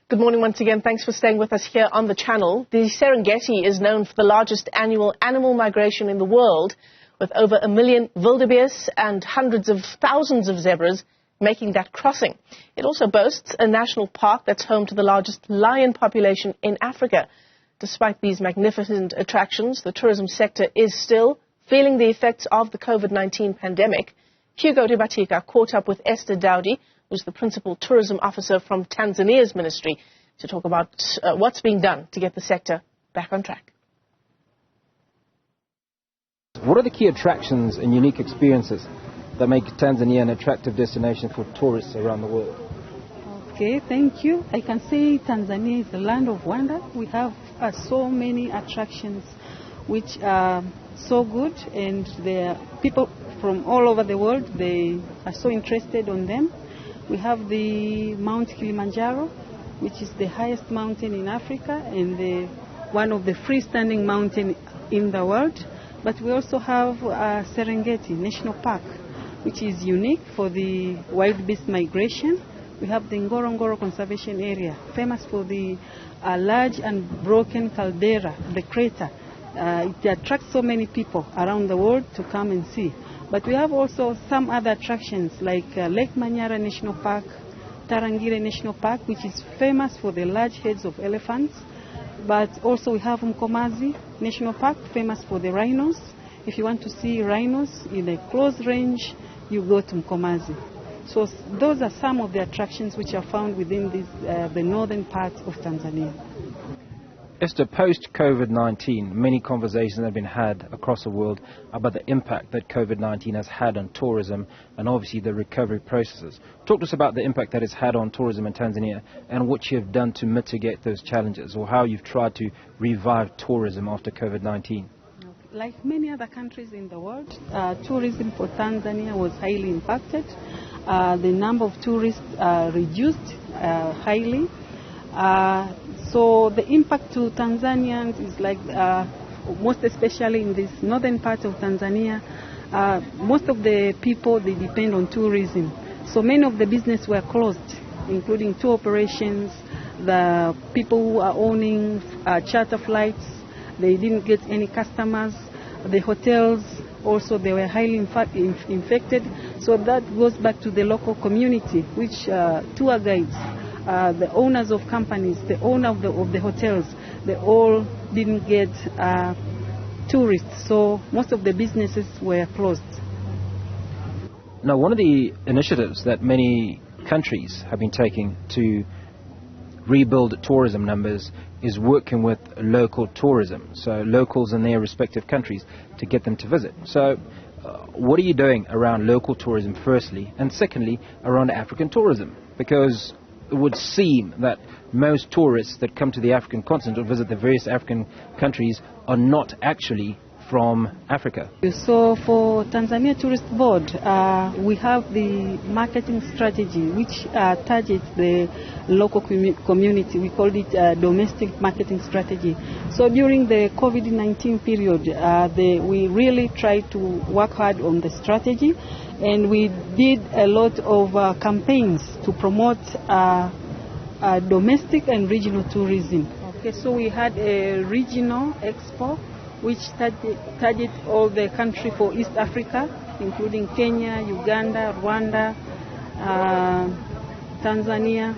Good morning once again. Thanks for staying with us here on the channel. The Serengeti is known for the largest annual animal migration in the world, with over 1 million wildebeest and hundreds of thousands of zebras making that crossing. It also boasts a national park that's home to the largest lion population in Africa. Despite these magnificent attractions, the tourism sector is still feeling the effects of the COVID-19 pandemic. Hugo Dibatika caught up with Esther Dowdy, who's the principal tourism officer from Tanzania's ministry, to talk about what's being done to get the sector back on track. What are the key attractions and unique experiences that make Tanzania an attractive destination for tourists around the world? Okay, thank you. I can say Tanzania is a land of wonder. We have so many attractions which are so good, and there are people from all over the world, they are so interested on them. We have the Mount Kilimanjaro, which is the highest mountain in Africa and one of the freestanding mountains in the world. But we also have Serengeti National Park, which is unique for the wild beast migration. We have the Ngorongoro Conservation Area, famous for the large and broken caldera, the crater. It attracts so many people around the world to come and see. But we have also some other attractions like Lake Manyara National Park, Tarangire National Park, which is famous for the large heads of elephants. But also we have Mkomazi National Park, famous for the rhinos. If you want to see rhinos in a close range, you go to Mkomazi. So those are some of the attractions which are found within the northern part of Tanzania. Esther, post-COVID-19, many conversations have been had across the world about the impact that COVID-19 has had on tourism and obviously the recovery processes. Talk to us about the impact that it's had on tourism in Tanzania and what you have done to mitigate those challenges, or how you've tried to revive tourism after COVID-19. Like many other countries in the world, tourism for Tanzania was highly impacted. The number of tourists reduced highly. So the impact to Tanzanians is like, most especially in this northern part of Tanzania, most of the people, they depend on tourism. So many of the businesses were closed, including tour operations, the people who are owning charter flights, they didn't get any customers. The hotels also, they were highly infected. So that goes back to the local community, which tour guides, the owners of companies, the owner of the hotels, they all didn't get tourists. So most of the businesses were closed. Now, one of the initiatives that many countries have been taking to rebuild tourism numbers is working with local tourism, so locals in their respective countries, to get them to visit. So what are you doing around local tourism firstly, and secondly around African tourism? Because it would seem that most tourists that come to the African continent or visit the various African countries are not actually from Africa. So for Tanzania Tourist Board, we have the marketing strategy which targets the local community. We call it domestic marketing strategy. So during the COVID-19 period, we really tried to work hard on the strategy, and we did a lot of campaigns to promote domestic and regional tourism. Okay, so we had a regional expo which target all the country for East Africa, including Kenya, Uganda, Rwanda, Tanzania.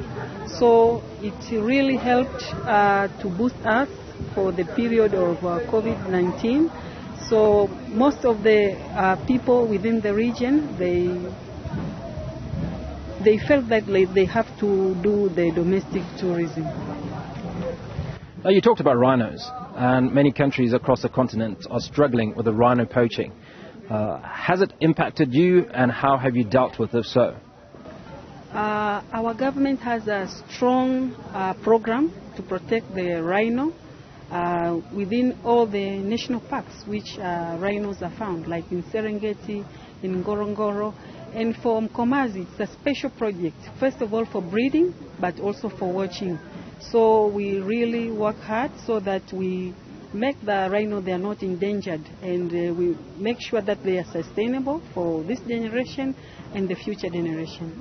So it really helped to boost us for the period of COVID-19. So most of the people within the region, they felt that they have to do the domestic tourism. Now, you talked about rhinos, and many countries across the continent are struggling with the rhino poaching. Has it impacted you, and how have you dealt with it so? Our government has a strong program to protect the rhino within all the national parks which rhinos are found, like in Serengeti, in Ngorongoro. And for Mkomazi, it's a special project, first of all for breeding, but also for watching. So we really work hard so that we make the rhino, they are not endangered, and we make sure that they are sustainable for this generation and the future generation.